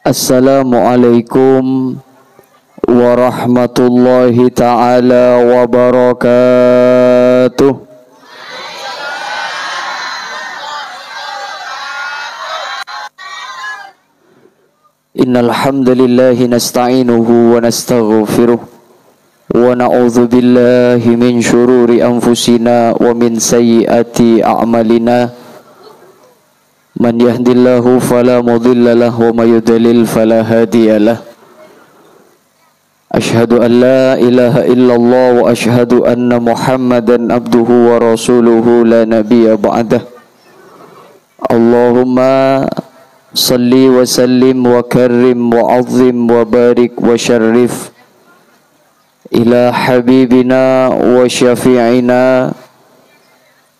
Assalamualaikum warahmatullahi ta'ala wabarakatuh. Innal hamdalillahi nasta'inuhu wa nastaghfiruh wa na'udzu billahi min syururi anfusina wa min sayyiati a'malina. Man yahdillahu fala mudilla lahu wa may yudlil fala hadiyalah. Asyhadu an la ilaha illallah wa asyhadu anna Muhammadan abduhu wa rasuluhu la nabiyya ba'dah. Allahumma salli wa sallim wa karrim wa azim wa barik wa syarrif ila habibina wa syafi'ina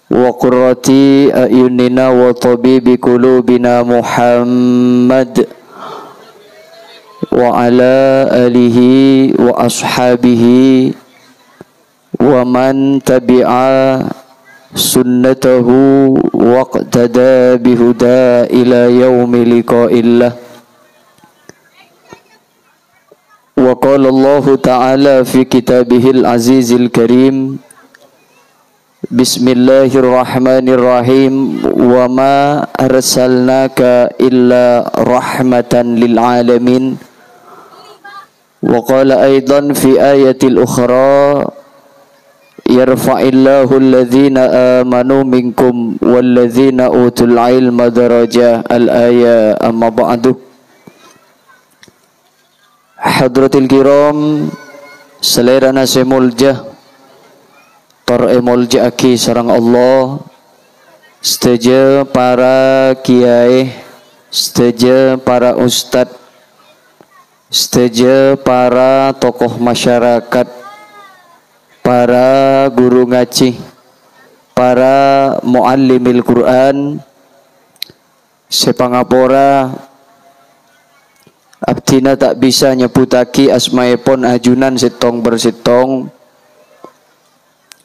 wa qurrati a'yunina wa tabibi qulubina Muhammad wa ala alihi wa ashabihi wa man tabi'a sunnatahu wa qtada bihuda ila yaumi liqa'illah. Wa qala Allah ta'ala fi kitabihil azizil karim, Bismillahirrahmanirrahim. Wa ma arsalnaka illa rahmatan lil alamin. Wa qala aidan fi ayatil ukhra, yarfa'illahu alladhina amanu minkum walladhina utul ilma darajah. Al-aya. Amma ba'du. Hadratil kiram, selera nasi muljah Tor'emul ja'aki sarang Allah, setuju para kiai, setuju para ustad, setuju para tokoh masyarakat, para guru ngaji, para muallimil Quran, sepangapora abdina tak bisa nyebutaki asmaipun ajunan sitong bersitong,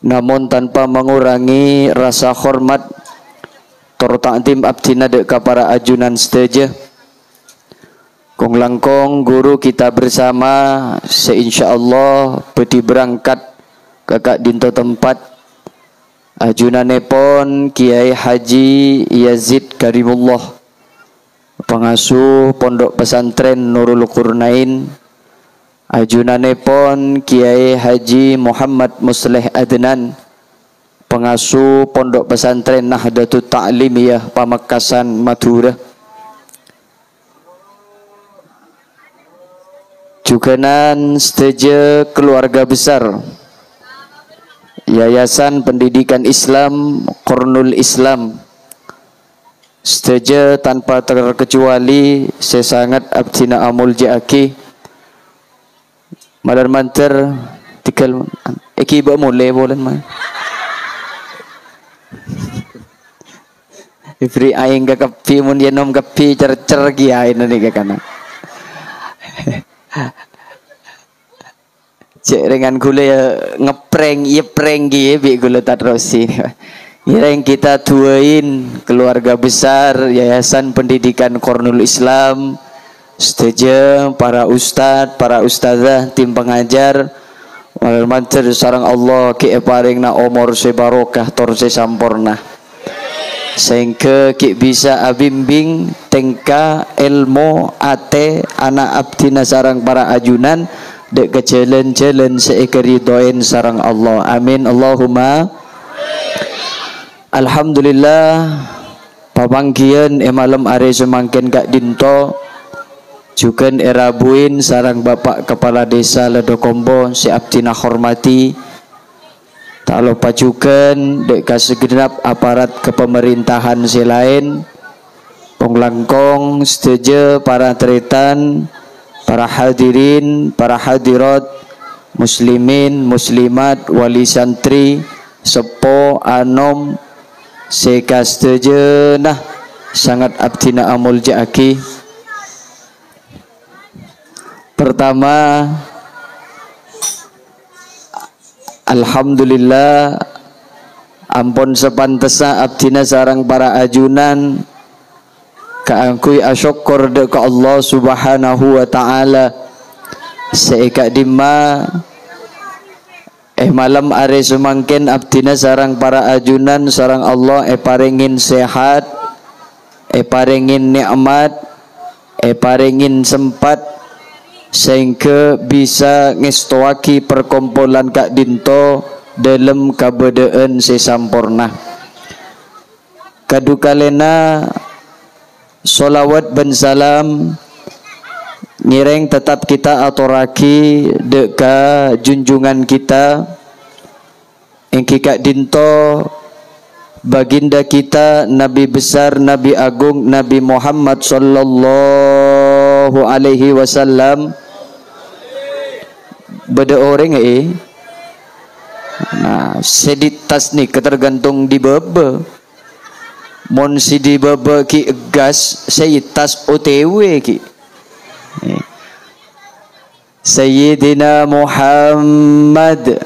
namun tanpa mengurangi rasa hormat tor ta'zim abdina dek para ajunan seteja. Kong langkong guru kita bersama seinsyaallah bedi berangkat kakak dinto tempat ajunanepon Kiai Haji Yazid Karimullah, pengasuh Pondok Pesantren Nurul Qurnain. Ajunanepon Kiai Haji Muhammad Musleh Adnan, pengasuh Pondok Pesantren Nahdlatul Ta'limiyah Pamekasan Madura. Juganan seteja keluarga besar Yayasan Pendidikan Islam Qurnul Islam, seteja tanpa terkecuali sesangat abdina amul ja'aki Madar manter tikal iba mulai bolan man. Ifri aing ka kapi mun yenom kapi cer-cer gi aing ni ka kana. Cek dengan gula ngeprank ieu prank gi bi gula tatrosi. Yang kita tuain keluarga besar Yayasan Pendidikan Qurnul Islam, setuju para ustad, para ustazah, tim pengajar, wal mantir sarang Allah ki paringna umur sebarokah tor sesampurna, sehingga ki bisa abimbing tengka ilmu ate anak abdina sarang para ajunan dek ke jalan-jalan seikeridoin sarang Allah. Amin Allahumma. Alhamdulillah papanggian malam are semangken gak dinto juga erabuin sarang Bapak Kepala Desa Ledokombo si abdina hormati, tak lupa juga dek segenap aparat kepemerintahan si lain, penglangkong setuju para teritan, para hadirin, para hadirat, muslimin, muslimat, wali santri, sepo, anom, seka setuju nah sangat abdina amul ja'aki. Pertama, alhamdulillah ampun sepantesna abdina sarang para ajunan kaangkui asyukur ke Allah Subhanahu wa taala seika dimma malam are semangkin abdina sarang para ajunan sarang Allah paringin sehat paringin nikmat paringin sempat sehingga bisa ngestoaki perkumpulan Kak Dinto dalam kabadaan sesampurna. Kadukalena solawat ben salam ngireng tetap kita aturaki deka junjungan kita engki Kak Dinto baginda kita Nabi besar Nabi agung Nabi Muhammad sallallahu alaihi wasallam beda orang nah seditas nih ketergantung di bebe mon si di bebe ki gas seyitas OTW ki Sayyidina Muhammad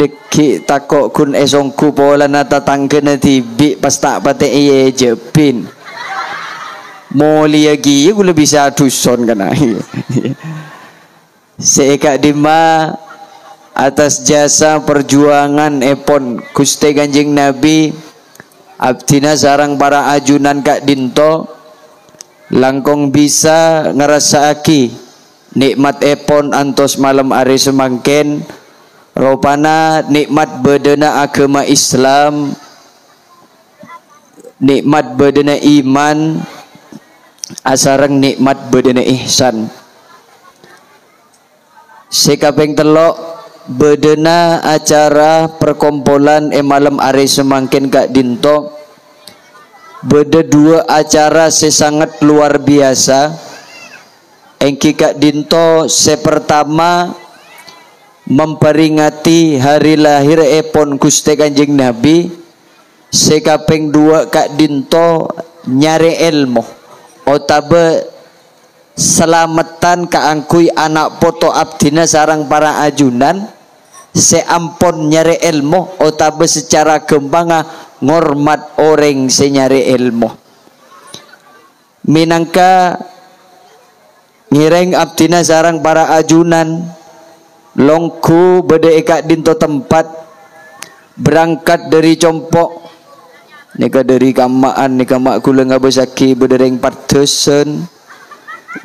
deki takok kun esongku pola nata tangkena tibi pas tak pate iye jepin mulia gi gula bisa duson kana seeka dima atas jasa perjuangan epon Gusti Kanjeng Nabi abdina sarang para ajunan Kak Dinto langkong bisa ngerasaaki nikmat epon antos malam hari semangkin rupana nikmat bedena agama Islam nikmat bedena iman asarang nikmat bedena ihsan sekapeng telok bedena acara perkumpulan malam hari semangkin Kak Dinto beda dua acara sesangat luar biasa engki Kak Dinto sepertama memperingati hari lahir epon Gusti Kanjeng Nabi sekapeng dua Kak Dinto nyari ilmu otabe selamatan kaangkui anak poto abdina sarang para ajunan seampon nyari ilmu otabe secara gembanga ngormat orang senyari ilmu minangka ngireng abdina sarang para ajunan longku bede Kak Dinto tempat berangkat dari compok nika dari kamaan nika mak kula ngabesaki bedereng partesen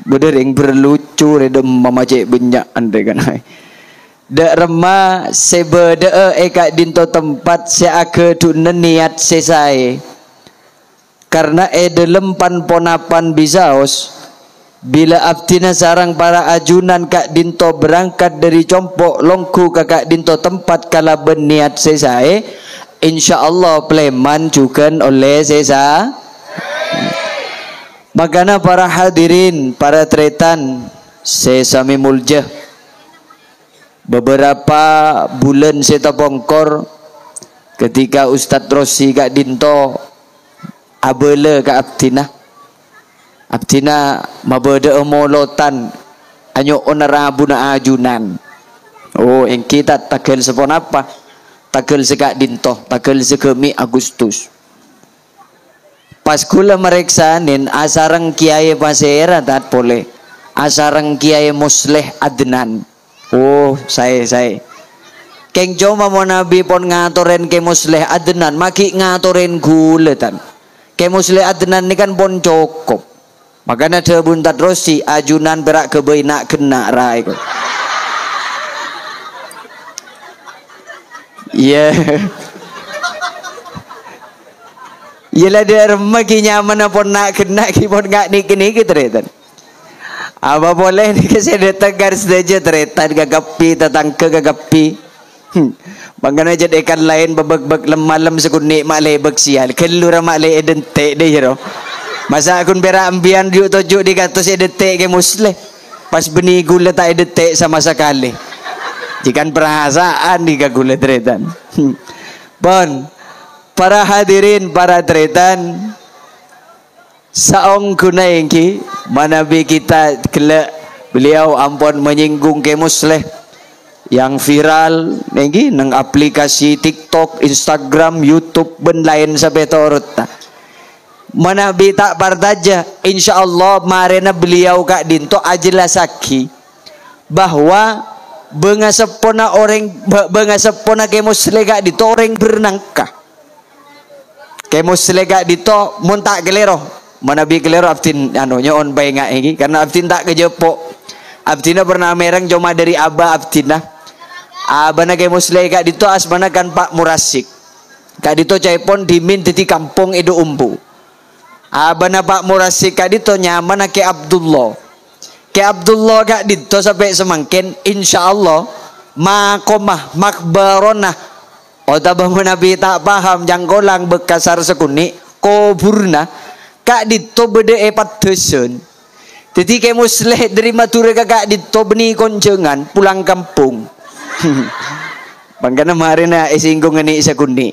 bedereng berlucu redem mamacek benyak ande kan dak remah sebede Kak Dinto tempat seake dunen niat sesai karena dalam ponapan bisaos bila abdina sarang para ajunan Kak Dinto berangkat dari compok longku ke Kak Dinto tempat kala berniat sesai insyaallah pleman juga oleh sesa makanya para hadirin para tretan sesami muljah beberapa bulan saya bongkor ketika Ustadz Rosi Kak Dinto abele ke abdina mabede molotan anyo onarabuna ajunan oh yang kita tagel sepon apa tagel sekak Dinto tagel sekemi Agustus pas kula mereksanin asarang kiai pasera tat boleh asarang kiai Musleh Adnan oh saya keng cuma mau nabi pon ngatoren ke Musleh Adnan maki ngatoren guletan ke Musleh Adnan ini kan pon cukup makanya ada buntat Rosi ajunan berak kebei nak kena rai kok iya iyalah dia remaki nyaman pon nak kena kipon gak niki teretan apa boleh nih saya tegar saja teretan gagapi tetangga gagapi bangana jadi ikan lain babak lemalam sekunik malebek sial kelura male edente deh jero masa akun berak ambian diuk tojuk di katus edete ke Musleh pas benih gula tak edete sama sekali jikan perasaan di gula teretan bon para hadirin para tretan saong kunaingki manabi kita kelak beliau ampun menyinggung ke Musleh yang viral nengki nang aplikasi TikTok, Instagram, YouTube ben lain sampai torot ta. Manabi tak partaja insyaallah marena beliau kak dinto ajelasaki bahwa bengasepona kemusle kak dito orang bernangkah kemusle kak dito mun tak gelero manabi gelero abtin anu nyon bae ngak iki karena abtin tak kejepok abtina pernah mereng cuma dari aba abtina abana kemusle kak dito asmana kan Pak Murasik kak dito caipon dimin titi kampung edo umbu abana Pak Murasik kak dito nyaman ke Abdullah kak dito sampai semangkin insyaallah makomah makbaronah otabah Nabi tak paham jangkolang bekasar sekuni koburna kak dito bede epat desun jadi kayak musleh dari mature kak dito beni konjengan pulang kampung bangkana marina isinggung ini sekuni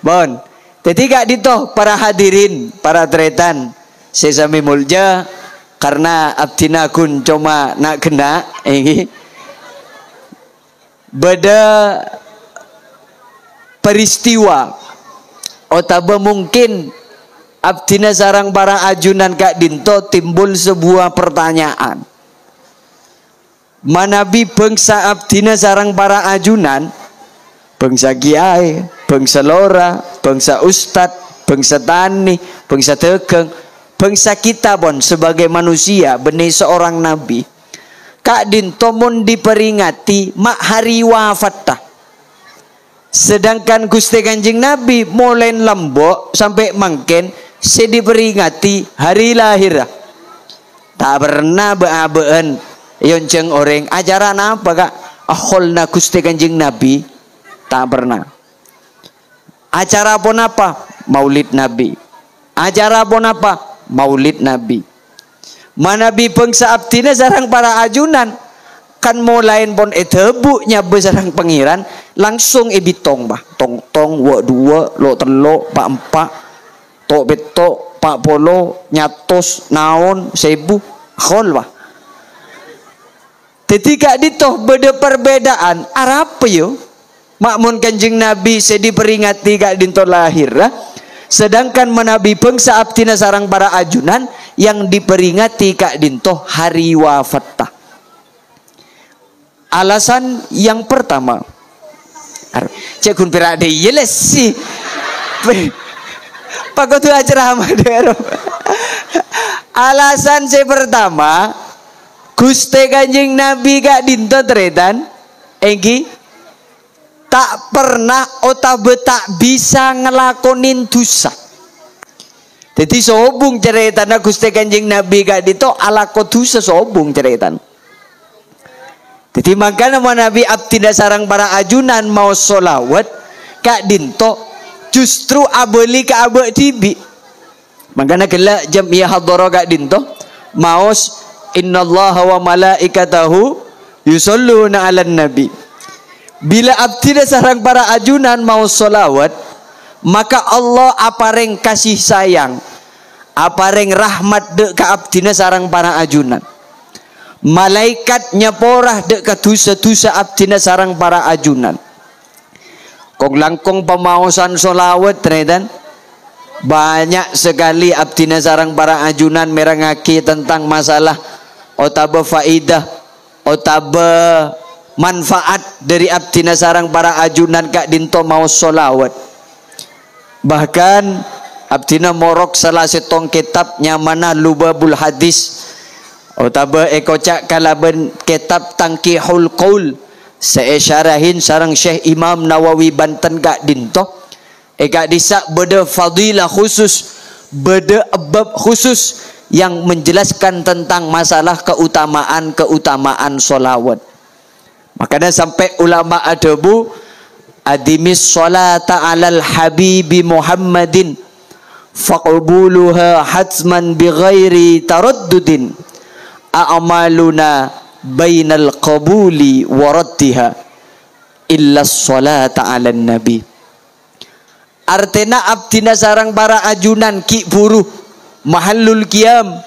bon jadi kak dito para hadirin para tretan sesami mulja karena abdina kun cuma nak kena ini beda peristiwa otaba mungkin abdina sarang para ajunan kak dinto timbul sebuah pertanyaan manabi bangsa abdina sarang para ajunan bangsa kiai bangsa lora bangsa ustad bangsa tani bangsa tegeng bangsa kita bon sebagai manusia benih seorang nabi kak dinto mun diperingati mak hari wafatah sedangkan Gusti Kanjeng Nabi mulai lembok sampai mangken se diperingati hari lahir tak pernah beabeen yonceng orang ajaran apa kak akholna Gusti Kanjeng Nabi tak pernah acara pun apa maulid Nabi acara pun apa maulid Nabi manabi bangsa abdina sarang para ajunan kan mulain pon etebuknya besarang pengiran langsung ebitong bah tong tong wa dua lo telo pak empat tok betok pak polo nyatos naon sebu khol bah ketika ditoh beda perbedaan arapa yo makmun Kanjeng Nabi sedi peringati kak dinto lahir sedangkan menabi bangsa abdina sarang para ajunan yang diperingati kak dinto hari wafatah alasan yang pertama cek kun pirade yeles sih pakotu acara madero alasan saya pertama Gusti Kanjeng Nabi kak dinto tretan enggi tak pernah otabe tak bisa ngelakonin dosa jadi sobung ceritana Gusti Kanjeng Nabi kak dinto ala dosa sobung ceritan jadi makanya Nabi abdina sarang para ajunan mau solawat kak dinto justru abeli ke abek dibi makanya gelak jamiah hadara kak dinto maos innallaha wa malaikatahu yusalluna ala nabi bila abdina sarang para ajunan mau solawat maka Allah apareng kasih sayang apareng rahmat dek ke abdina sarang para ajunan malaikatnya porah dek ke dosa-dosa abdina sarang para ajunan kong langkong pemausan solawat ternyata banyak sekali abdina sarang para ajunan merangaki tentang masalah otaba faidah otaba manfaat dari abdina sarang para ajunan kak dinto mau solawat bahkan abdina morok salah setong kitab nyamana lubabul hadis otaba ekocak kalaban kitab tangkihul qaul seesyarahin sarang Syekh Imam Nawawi Banten kak dinto kak disak beda fadilah khusus beda bab khusus yang menjelaskan tentang masalah keutamaan solawat makanya sampai ulama adabu adimis sholata alal habibi Muhammadin faqbuluha hatsman bighairi taraddudin a'maluna bainal qabuli waraddiha illa sholata ala nabi artena abdina sarang para ajunan ki buruh mahallul qiyam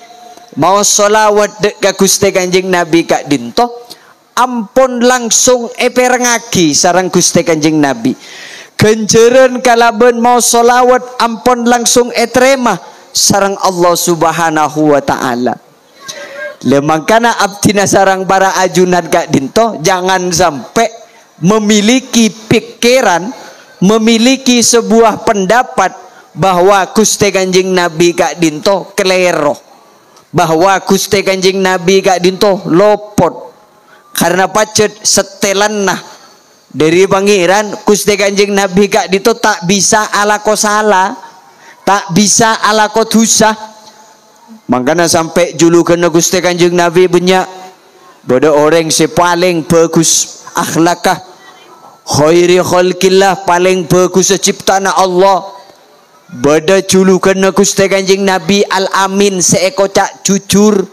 mau sholawat dek ka Gusti Kanjeng Nabi kak dinto ampun langsung eperengagi sarang Gusti Kanjeng Nabi genjeren kalaben mau solawat ampun langsung etrema sarang Allah Subhanahu wa taala. Lemangkana abdina sarang para ajunan kak dinto jangan sampai memiliki pikiran, memiliki sebuah pendapat bahwa Gusti Kanjeng Nabi kak dinto kelero, bahwa Gusti Kanjeng Nabi kak dinto lopot karena pacet setelan nah dari pangeran Gusti Kanjeng Nabi kak dinto tak bisa ala ko salah, tak bisa ala ko dosa. Makanya sampai julukan Gusti Kanjeng Nabi banyak pada orang si paling bagus akhlakah, khairi khalqillah, paling bagus ciptaan Allah. Pada julukan Gusti Kanjeng Nabi Al-Amin, seeko cak jujur.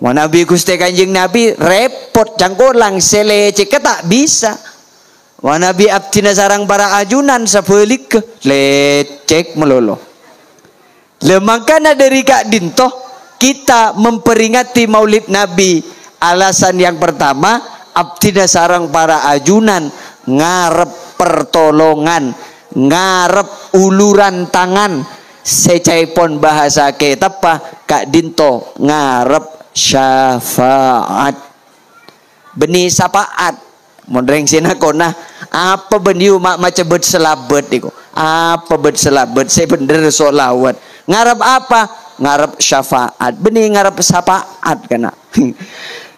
Nabi Gusti Kanjeng Nabi repot cangkolang selece ke tak bisa. Nabi abdina sarang para ajunan sebalik lecek melolo. Makanya dari kak dintoh kita memperingati Maulid Nabi. Alasan yang pertama, abdina sarang para ajunan ngarep pertolongan, ngarep uluran tangan. Secaipun bahasa kitab kak dintoh ngarep syafaat. Beni syafaat. Mondreng sina kona apa beniu mak macebet selabet iko. Apa bet selabet saya bener solawat. Ngarep apa? Ngarep syafaat. Benih ngarep syafaat kana.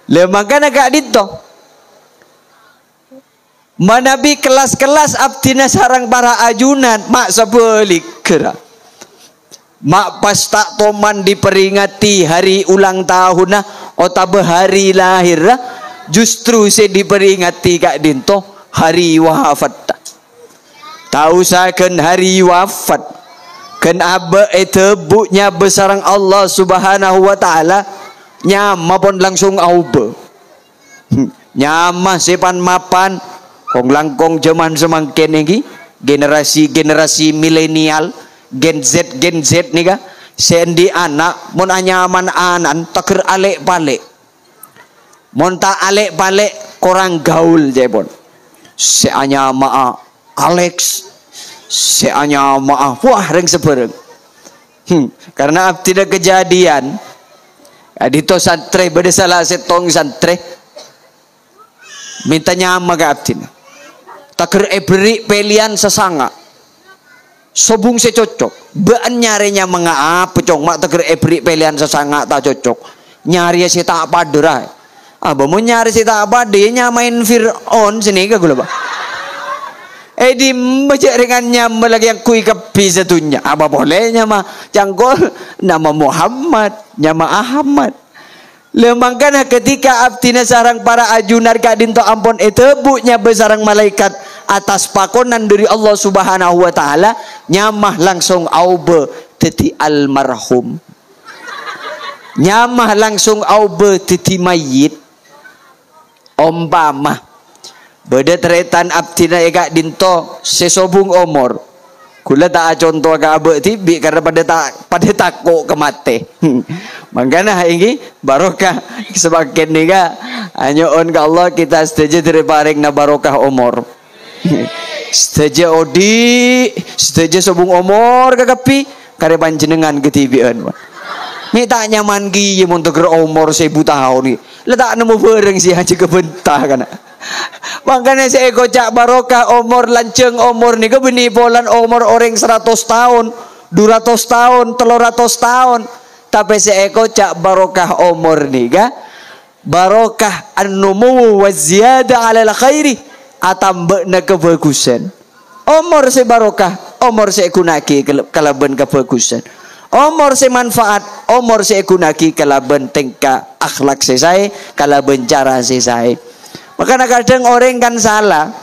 Makanya kak dito. Manabi kelas-kelas abdina sarang para ajunan mak sebelik kera. Mak pas tak toman diperingati hari ulang tahun otabe hari lahir justru saya diperingati kak dinto hari wafat. Tahu saya kan hari wafat. Kenapa itu buknya besarang Allah Subhanahu wa taala nyama pun langsung aube. Nyama sepan mapan kong langkong zaman semangkin ini generasi milenial Gen Z nih kah sendi anak mun anyaman anan takir alek balik mun tak alek balik korang gaul jepon se anyama Alex seanya maaf wah reng sebereng karena tidak kejadian adito santre beda salah setong santre minta nyama ke abdina takir beri pelian sesanga sobung secocok bean nyarinya mengaap pecong mak takir beri pelian sesanga tak cocok nyari si tak padera mau nyari si tak padera nyamain Fir'aun sini ke gula bah di macam ringannya lagi yang kui kepi satunya apa bolehnya mah cangkol nama Muhammad nama Ahmad. Lemangkana ketika abdina sarang para ajunar kak dinto ampun itu buknya besarang malaikat atas pakonan dari Allah Subhanahu wa taala nyamah langsung aube teti almarhum nyamah langsung aube teti mayit ompama beda teretan abdina eka dinto sesobung omor kula tak contoh ke abe tibi karena pada takut kemate makanya ini barokah sebagian nika hanya on ke Allah kita setuju dari paring na barokah omor setuju odi setuju sobung omor kakapi kare panjenengan ketibian ni tak nyaman gi untuk omor 1000 tahun ni letak nemu bareng si haji kebentah kana. Makanya saya kocak barokah umur lanceng umur nih kebeni polan umur orang 100 tahun 200 tahun 300 tahun tapi saya kocak barokah umur nih ga barokah an-numu wa ziyada ala khairi atambana kebagusan umur saya barokah umur saya gunaki kalaban kebagusan umur saya manfaat umur saya gunaki kalaban tingkah akhlak saya kalaban cara saya. Makanya kadang orang kan salah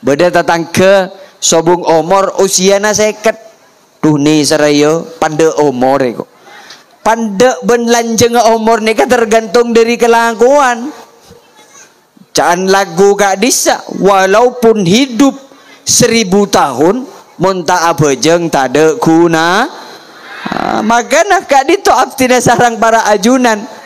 beda datang ke sobung umur usiana seket duh nih serayo pande umur kok pande ben lanjeng umur nih kan tergantung dari kelakuan jangan lagu kak disa walaupun hidup 1000 tahun munta abejeng tade guna makanya kak dito abdina sarang para ajunan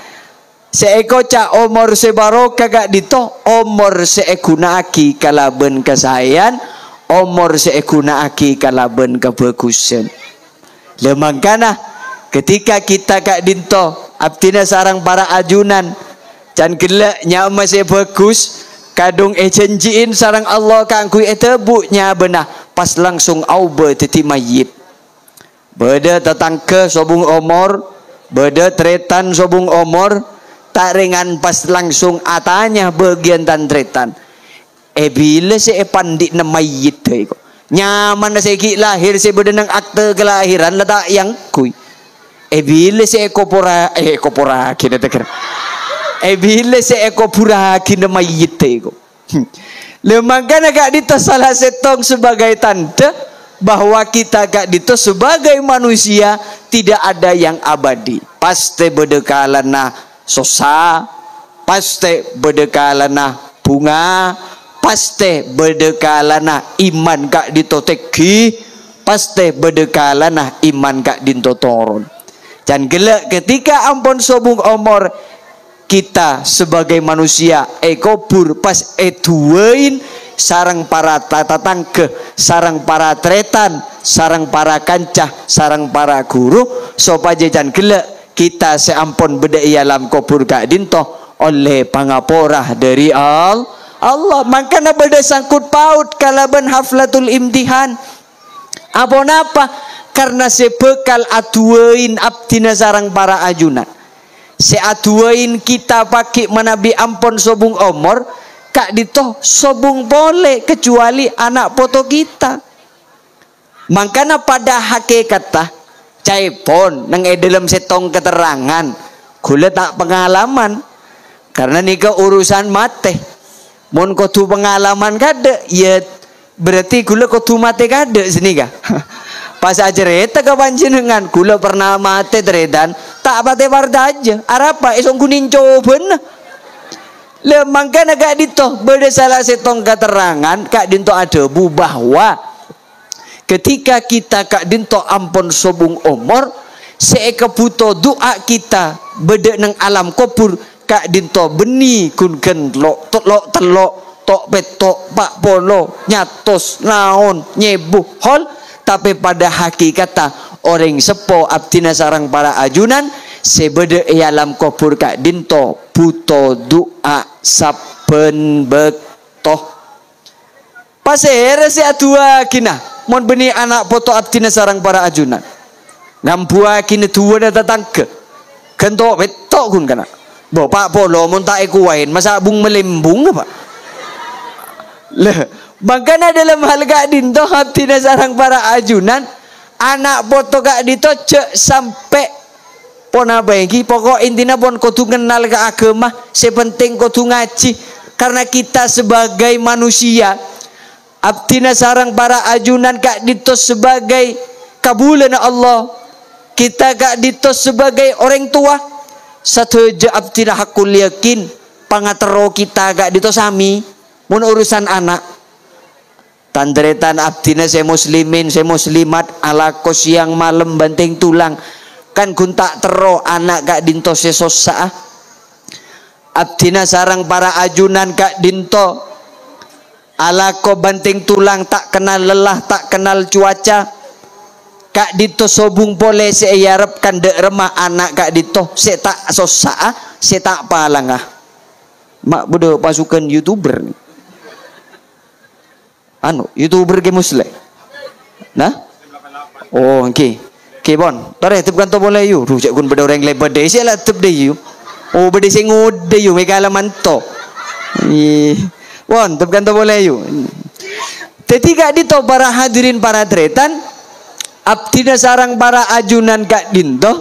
seeko ca omor sebarokah kak dito omor seekunaki kalaben kesayan omor seekunaki kalaben kebagusan Lemangkana ketika kita kak dinto abtina sarang para ajunan can gelak nya masih bagus kadung janjiin sarang Allah kangkui tebuknya benah pas langsung auba titi mayit beda tetangke sobung omor beda tretan sobung omor tak ringan pas langsung atanya bagian tan tretan bila si pandi na mayit ko nyaman na segi lahir si beda nang akte kelahiran letak yang kui bila si ekopora kita teker bila si ekopura kina mayit ko lemangkan agak dito salah setong sebagai tanda bahwa kita agak dito sebagai manusia tidak ada yang abadi pasti bedekalana sosa pasti bedekalana bunga pasti bedekalana iman kak dito teki pasti bedekalana iman kak dinto toron dan gelak ketika ampun sobung omor kita sebagai manusia ekobur pas eduain sarang para tatatangke sarang para tretan sarang para kancah sarang para guru supaya jan gelak kita seampun beda ialam kubur kak dinto oleh pangaporah dari Allah makanya beda sangkut paut kalaban haflatul imtihan apa napa karena sebekal aduain abdina sarang para ajunan seaduain kita pakai menabi ampon sobung omor kak dito sobung boleh kecuali anak foto kita makanya pada hakikatah caipon nang dalam setong keterangan gula tak pengalaman karena nika urusan mate mon kudu pengalaman kade ya berarti gula kudu mate kade sini kah pas ajareta ke panjenengan gula pernah mate tredan tak pate warda aja arapa esong kuning coben lemangkan agak dito beda salah setong keterangan kak dinto ada bu bahwa ketika kita kak dinto ampun sobung omor seeka buto doa kita beda nang alam kubur kak dinto beni kun genlok telok tok petok pak polo nyatos naon nyebuh hol tapi pada hakikatnya orang sepo abdina sarang para ajunan sebeda alam kubur kak dinto buto doa saben bektoh pasir si adua kina mon beni anak foto abdina sarang para ajunan ngambua kini tua na tatangke kentok betok kun kana bapak polo mon tak ekuain masa bung melembung apa leh makanya dalam hal kak dinto abdina sarang para ajunan anak foto kak dinto cek sampai pona bagi pokok intinya pon kudu kenal ke agama sepenting kudu ngaji karena kita sebagai manusia abdina sarang para ajunan kak dinto sebagai kabulan Allah kita kak dinto sebagai orang tua sateja abdina hakul yakin pangatero kita kak dinto sami mun urusan anak tandretan abdina saya muslimin saya muslimat ala kos yang malam banting tulang kan guntak tero anak kak dinto sesosa abdina sarang para ajunan kak dinto ala ko banting tulang tak kenal lelah tak kenal cuaca kak dinto sobung boleh saya harapkan dek remah anak kak dinto saya tak sosa saya tak palangah mak bodoh pasukan youtuber nih youtuber ke muslim nah oh oke bon tare tepkan to boleh you rujak gun beda orang lebar deh saya lah tep deh you oh beda saya ngode you megala manto bon tepkan to boleh you ketika dito para hadirin para tretan abdina sarang para ajunan kak dinto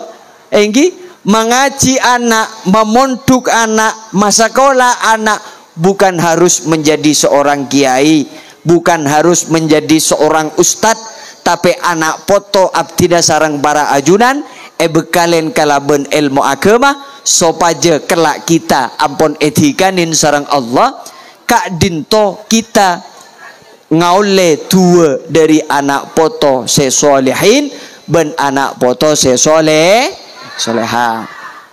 enggi mengaji anak memonduk anak masakola anak bukan harus menjadi seorang kiai bukan harus menjadi seorang ustadz tapi anak foto abdina sarang para ajunan bekalen kalaben ilmu agama sopaja kelak kita ampun etikanin sarang Allah kak dinto kita ngaule dua dari anak foto sesolehin ben anak foto soleha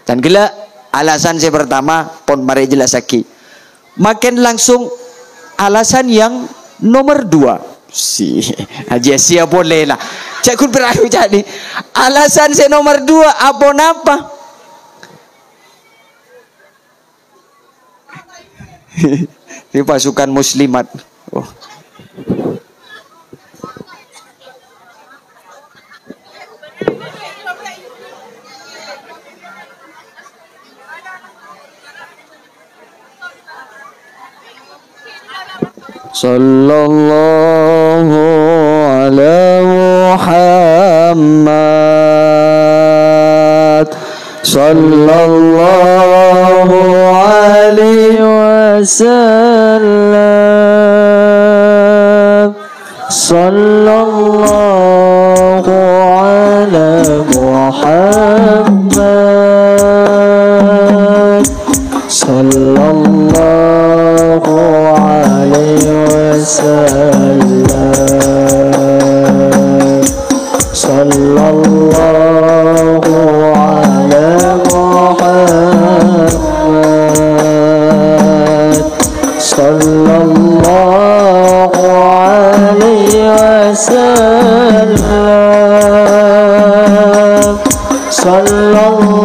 dan gila alasan saya pertama pon mari jelas lagi makin langsung alasan yang nomor 2 si aja siap boleh lah Cak kun perahu jadi. Alasan saya nomor 2 apa napa? Ini pasukan muslimat. Oh. Sallallahu ala Muhammad sallallahu alaihi wasallam sallallahu ala Muhammad sallallahu alaihi wasallam sallallahu ala Muhammad sallallahu alaihi wasallam sallallahu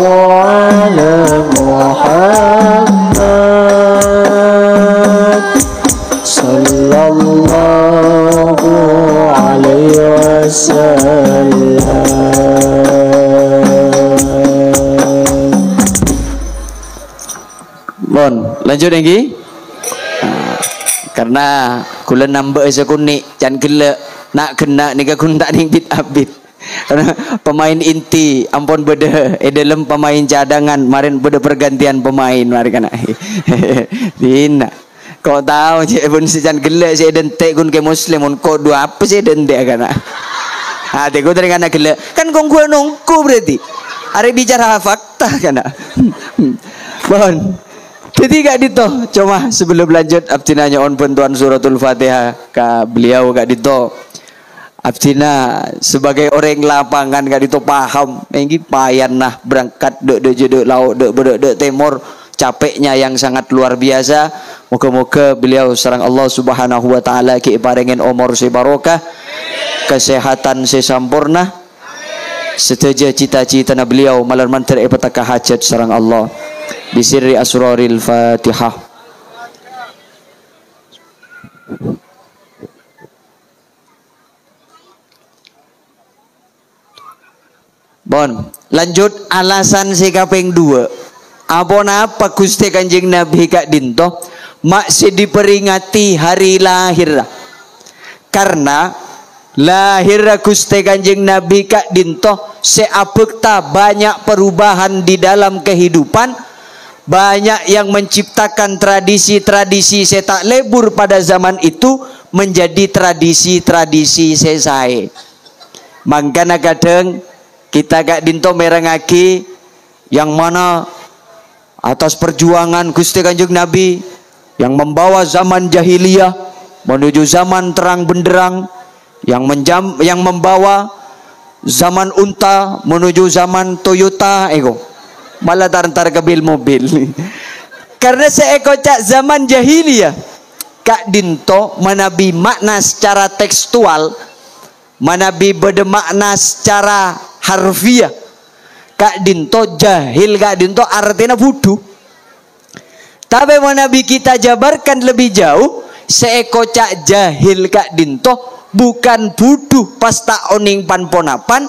ala Muhammad sallallahu alaihi wasallam. Bon, lanjut lagi. Karena kula nambah sekunik can gelak nak kena ni kun tak ning bit abit. Karena pemain inti ampun beda dalam pemain cadangan marin beda pergantian pemain mari kana. Dina. Kau tahu cik pun sejan gelak saya dentek kun ke muslim kun kau dua apa sih dentek kana. Ha teko dari kana gelak. Kan kau gua nongko berarti. Are bicara fakta kana. Bon. Jadi gak dito, cuma sebelum lanjut Abtina nyaon bantuan suratul Fatihah ke beliau gak dito. Abtina sebagai orang lapangan gak dito paham, ini payan nah berangkat dek laut dek timur, capeknya yang sangat luar biasa. Moga-moga beliau sareng Allah Subhanahu wa taala ki paringin umur si barokah, kesehatan si sampurna, setuju cita-cita beliau malar mantir petaka hajat sareng Allah. Bisirri asraril Fatihah. Bon, lanjut alasan si kaping 2. Apa Gusti Kanjeng Nabi kak dinto maksud diperingati hari lahir. Karena lahir Gusti Kanjeng Nabi kak dinto seabekta banyak perubahan di dalam kehidupan. Banyak yang menciptakan tradisi-tradisi setak lebur pada zaman itu menjadi tradisi-tradisi sesai. Mangkana kadang kita gak dinto merengaki yang mana atas perjuangan Gusti Kanjeng Nabi yang membawa zaman jahiliyah menuju zaman terang benderang, yang membawa zaman unta menuju zaman Toyota ego. Malah tarantar ke mobil. Karena seeko cak zaman jahiliyah kak dinto manabi makna secara tekstual, manabi beda makna secara harfiah. Kak dinto jahil, kak dinto artinya bodoh. Tapi manabi kita jabarkan lebih jauh, seeko cak jahil kak dinto bukan bodoh pas tak oning panponapan.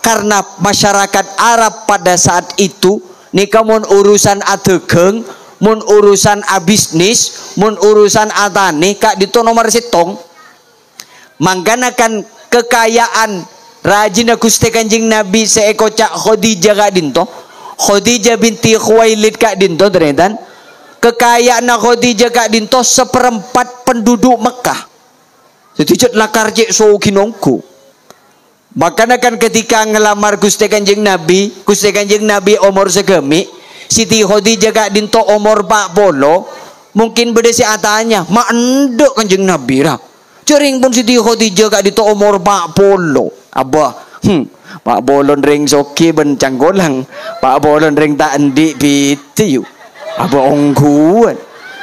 Karena masyarakat Arab pada saat itu nika mun urusan adegeng, mun urusan abisnis, mun urusan atane kak dito nomor setong. Mangkana kan kekayaan rajin Gusti Kanjeng Nabi seeko cak Khadijah kak dinto. Khadijah binti Khuwailid kak dinto teretan. Kekayaan Khadijah kak dinto 1/4 penduduk Mekah. Jadi cet lakar cek so kinongku. Makanya kan ketika ngelamar Gusti Kanjeng Nabi umur segemi, Siti Khadijah kak dinto umur 40, mungkin beda si atanya, mak endek Kanjeng Nabi lah. Cering pun Siti Khadijah kak dinto umur 40. Abah, Pak Bolon ring soki bencang golang, Pak Bolon ring tak endik piti yuk. Abah ongguan,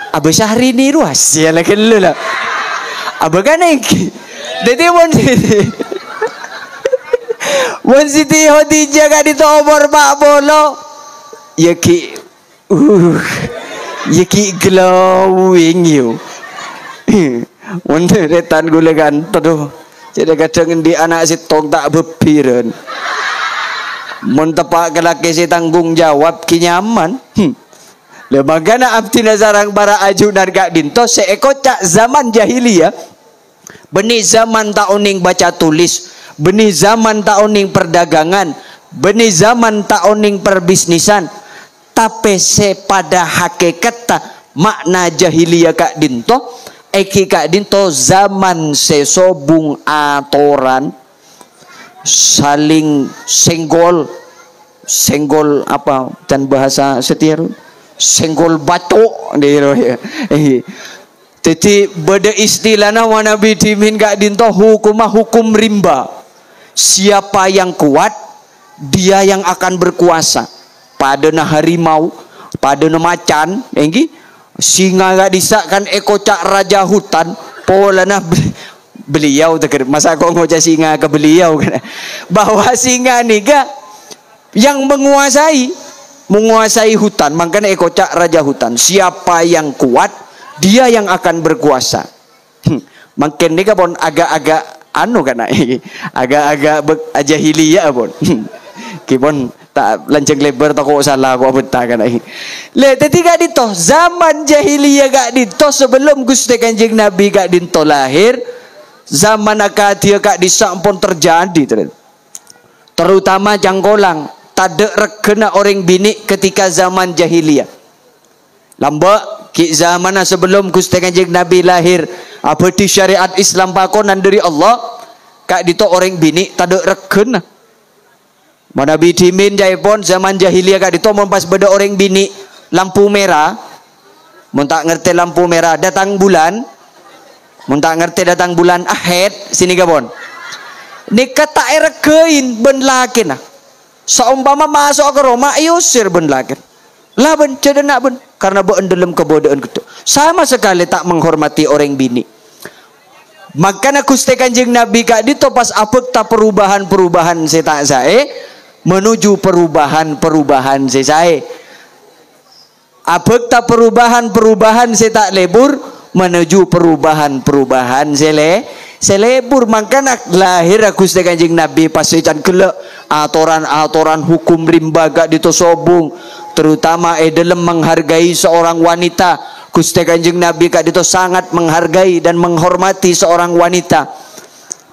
Abah Syahrini ruas ya lah. Abah kan Jadi Mun Siti Khadijah gak ditobor Pak Bolo. Ya ki ya ki glowing you. Mun retan gule ganto. Jadi kadang di anak si tong tak bepiren. Mun tepak kelaki si tanggung jawab ki nyaman. Lemagana abdi nazarang para ajunan gak dinto seeko cak zaman jahiliyah. Benih zaman tak oning baca tulis, benih zaman tak oning perdagangan, benih zaman tak oning perbisnisan. Tapi pada hakikatnya makna jahiliyah kak dinto, eki kak dinto zaman sesobung atoran, saling senggol apa dan bahasa setir, senggol batuk ya. Jadi beda istilahnya Nabi dimin gak dinto hukum rimba. Siapa yang kuat, dia yang akan berkuasa. Pada harimau, pada macan, singa gak disakkan ekocak raja hutan. Polana beliau masa kok ngocak singa ke beliau kan? Bahwa singa nih gak yang menguasai hutan, makanya ekocak raja hutan. Siapa yang kuat, dia yang akan berkuasa. Makin ni kan agak-agak anu kan agak-agak jahiliyah pun. Kipon tak lanceng lebar tak kok salah kok betah kan le tadi gak dito zaman jahiliyah gak dito sebelum Gusti Kanjeng Nabi gak dito lahir, zaman akadia gak disampun terjadi terutama jangkolang tak regena orang bini ketika zaman jahiliyah. Lambak ki zaman sebelum Gusti Kanjeng Nabi lahir apa di syariat Islam pakonan dari Allah kak dito orang bini tak ada regen. Nabi dimin jaipon zaman jahiliyah kak dito mun pas beda orang bini lampu merah, mun tak ngerti lampu merah datang bulan, mun tak ngerti datang bulan ahed sini gabon nikah tak regein ben lakin seumpama masuk ke Roma iusir ben lakin lah ben cedenak ben karena ben dalam kebodohan gitu sama sekali tak menghormati orang bini. Makanya Gusti Kanjeng Nabi kak dito pas apek ta perubahan setak sae menuju perubahan sesae. Apek ta perubahan setak lebur menuju perubahan selebur. Makanya lahir Gusti Kanjeng Nabi pas secan kelek atoran hukum rimba gak dito sobung, terutama dalam menghargai seorang wanita. Gusti Kanjeng Nabi kak dito sangat menghargai dan menghormati seorang wanita.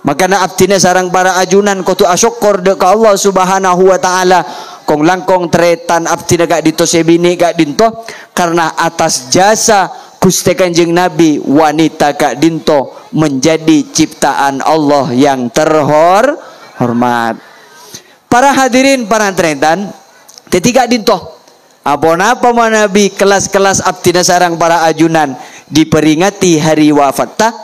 Makanya abdina sarang para ajunan kudu asyukur dek Allah Subhanahu wa taala kong langkong tretan abdina kak dito sebini kak dinto karena atas jasa Gusti Kanjeng Nabi wanita kak dinto menjadi ciptaan Allah yang terhormat. Para hadirin para tretan ketika dinto apa Nabi kelas-kelas abdina sarang para ajunan diperingati hari wafatnya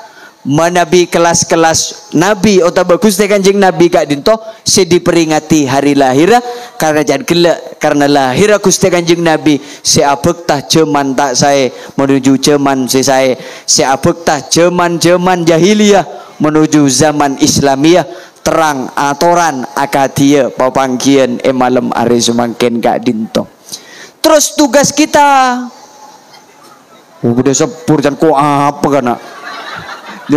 Nabi kelas-kelas Nabi atau bagus Kanjeng Nabi kak dinto se diperingati hari lahir karena jangan kelak karena lahir Gusti Kanjeng Nabi se abektah jeman tak saya menuju jeman saya se abektah jeman jahiliyah menuju zaman Islamiyah terang atoran akadia papangkian malam hari semakin kak dinto. Terus tugas kita udah sepur dan ku apa kana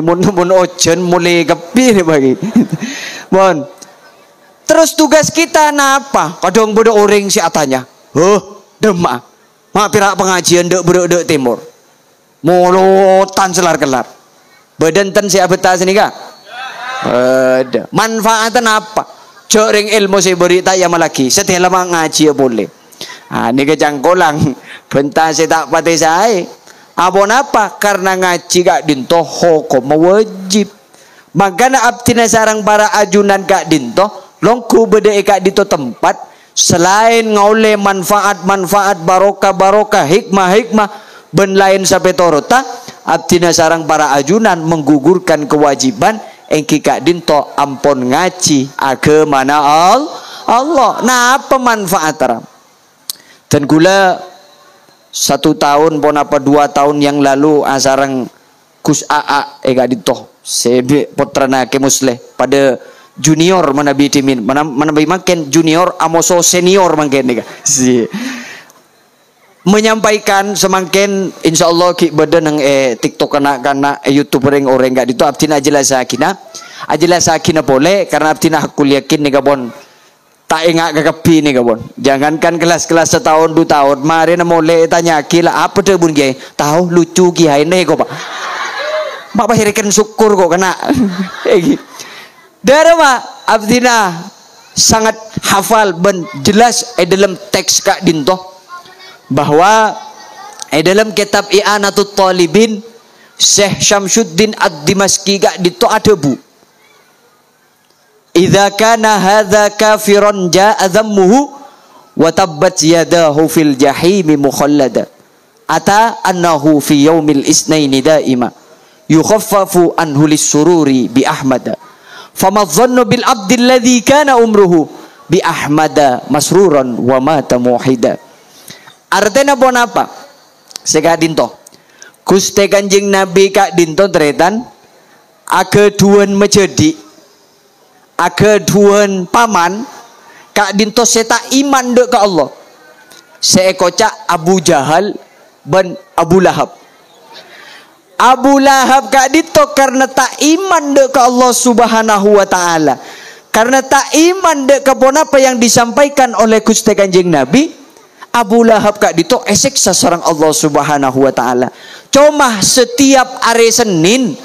mun ojen mulai kepi nih bagi bon. Terus tugas kita napa kadang bodo orang si atanya demak mak pirak pengajian dek berdek timur molotan selar-kelar bedenten si abeta sini kah ada manfaatan apa joring ilmu si berita ya malaki setelah ngaji boleh. Ini kejangkolang bentah saya tak pati saya apa karena ngaji gak dinto hukum wajib. Makanya abdina sarang para ajunan gak dinto longku beda kak dito tempat selain ngaule manfaat barokah hikmah ben lain sampai torota abdina sarang para ajunan menggugurkan kewajiban engki kak dinto ampun ngaji agama Allah. Nah apa manfaat terang dan gula 1 tahun pun apa 2 tahun yang lalu asarang Kus AA gak ditoh sebe potrana ke musleh pada junior manabi timin manabi makin junior amoso senior makin nih si menyampaikan semakin insyaallah ki badan TikTok anak-anak YouTuber yang orang gak dito abtina jelas sakina boleh karena abtina hakul yakin nih gabon tak ingat kekepi nih gabon jangankan kelas-kelas setahun 2 tahun mari na mulai tanya kila apa tuh bun gay tahu lucu ki hai nih kok pak mak bahirikan syukur kok kena darah mak abdina sangat hafal ben jelas dalam teks kak dintoh bahwa dalam kitab I'anatut Talibin Syekh Syamsuddin Ad-Dimashqi kak dintoh ada bu idza kana hadza kafiran ja'a dhammuhu wa tabbat yadahu fil jahimi mukhallada ata annahu fi yaumil isnaini daima yukhaffafu anhu lis-sururi bi ahmada fama dhannu bil abdi alladhi kana umruhu bi ahmada masruran wa mata muhida. Artinya pun apa seka dinto Gusti Kanjeng Nabi kak dinto tretan akeduan menjadi akeduan paman kak dinto seta iman dek ke Allah seekocak Abu Jahal ban Abu Lahab Abu Lahab kak dito karena tak iman dek ke Allah Subhanahu wa taala. Karena tak iman dek ke apa yang disampaikan oleh Gusti Kanjeng Nabi, Abu Lahab kak dito esek sasarang Allah Subhanahu wa taala. Cuma setiap hari Senin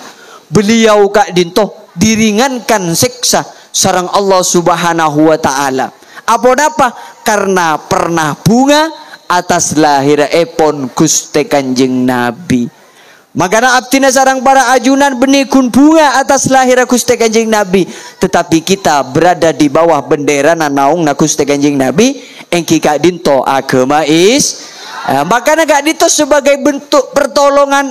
beliau kak dito diringankan siksa sarang Allah Subhanahu wa taala. Apa? Karena pernah bunga atas lahir epon Gusti Kanjeng Nabi. Makanya abdina sarang para ajunan benikun bunga atas lahir Gusti Kanjeng Nabi. Tetapi kita berada di bawah bendera naung na Gusti Kanjeng Nabi. Engki kak dinto agama makanya kak dinto sebagai bentuk pertolongan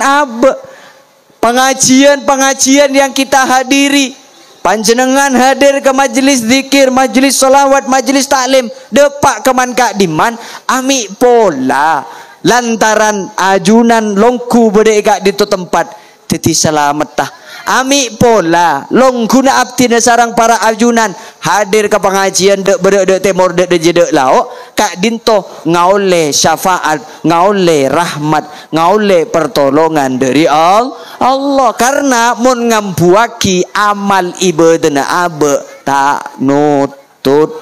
pengajian yang kita hadiri. Panjenengan hadir ke majelis zikir, majelis salawat, majelis taklim. Depak keman kak diman ami pola. Lantaran ajunan longku berdeka di tu tempat teti selamat tah ami pola longkuna abdina sarang para ajunan hadir ke pengajian dek berdek temor dek jedek lao kak dinto ngaule syafaat ngaule rahmat ngaule pertolongan dari Allah karena mun ngambuaki amal ibadana abe tak nutut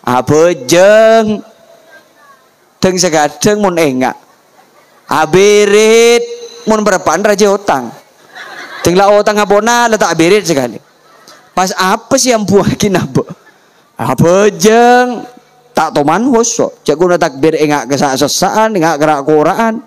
abejeng teng segadeng mun enggak abirit mun berapaan raja utang tinggal utang abona letak abirit sekali pas apa sih yang buakin apa jeng tak toman hosok cak guna takbir enggak kesasaan enggak gerak Quran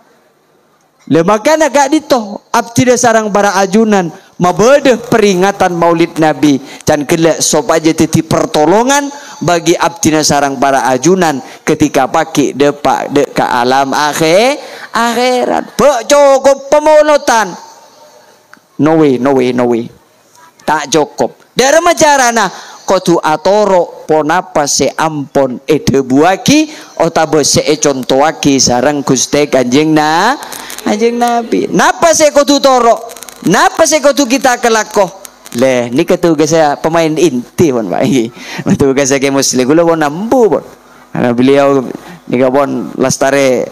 le makanya gak dito abdi sarang para ajunan mabede peringatan Maulid Nabi dan kelak sop aja titi pertolongan bagi abdina sarang para ajunan ketika pagi depak dek ke alam akhirat cukup pemonotan no way tak cukup dari macarana kotu atoro ponapa se ampon buaki otabe se contohaki sarang Gusti Kanjeng Nabi napa se kotu toro napa se kotu kita kelakoh leh ni ketugas saya pemain inti pun pak ketugas saya ke muslim gula pun nampu pun karena beliau ni pun lastare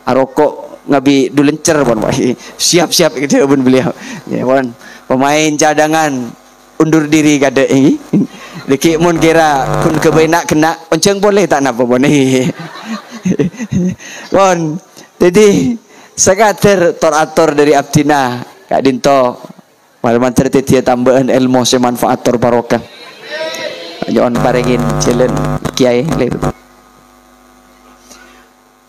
aroko ngabi dulencer pun pak siap gitu pun beliau ya pun pemain cadangan undur diri kada ini deki mun kira kun kebenak kena onceng boleh tak napa pun pun jadi sekadar torator dari abdina kak dinto Malaman tertitia tambahan ilmu semanfaator barokah. Jangan parengin jalan kiai leru.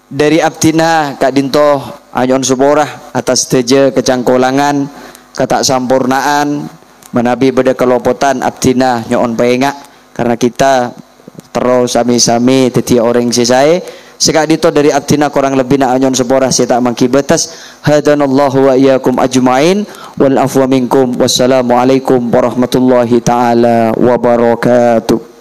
Dari abdina kak dinto ayon suborah atas teje kecangkolangan ketak sampurnaan menabi beda kelopotan abdina nyon paenga karena kita terus sami-sami tetia orang sisai sekak dito dari abdina kurang lebih na anyon seborah saya tak mangkibatas hadanallahu wa iyyakum ajmain wal afwa minkum wassalamu alaikum warahmatullahi taala wabarakatuh.